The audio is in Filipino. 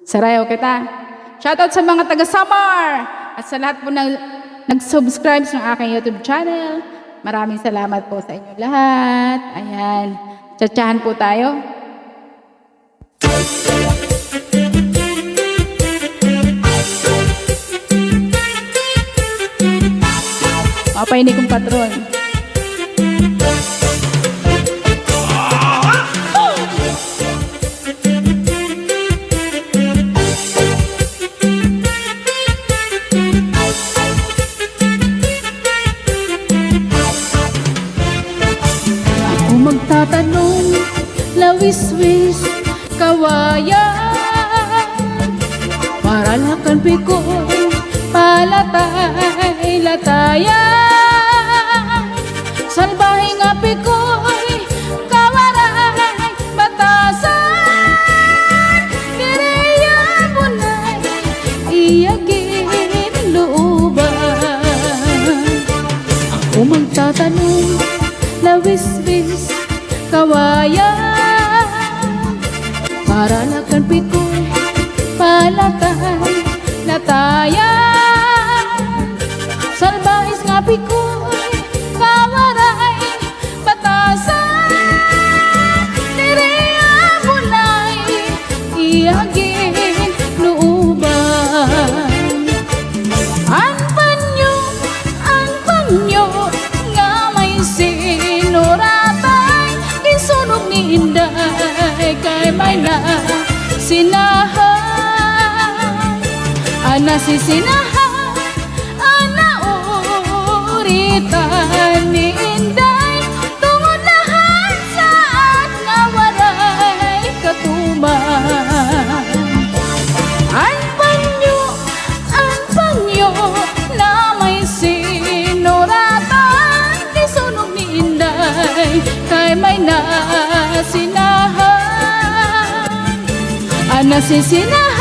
Sarayaw kita. Shoutout sa mga taga-Samar at sa lahat po na nag-subscribe sa aking YouTube channel. Maraming salamat po sa inyo lahat. Ayan. Tsachahan po tayo. Mapainig kong patron. Ako magtatanong, lawis-wis, kawayan, para lakan pikoy, palatay, latayan, salbahing api ko'y kawaray, batasan, direyan mo na'y iyagin looban. Ako magtatanong, lawis-wis, kawayan, para lakan pikoy, palatay, latayan, salbahis nga pikoy, kawaray, batasan, direya mo na'y iyagin looban. Ang panyo nga may sinuratay, kinsunog ni Inday kay may na sinahan. Ana sisinahan, ana uritan ni Inday, tungod lahat sa at nga waray katuman. Ang panyo na may sinuratan, kisunog ni Inday kay may nasinahan. Ana sisinahan,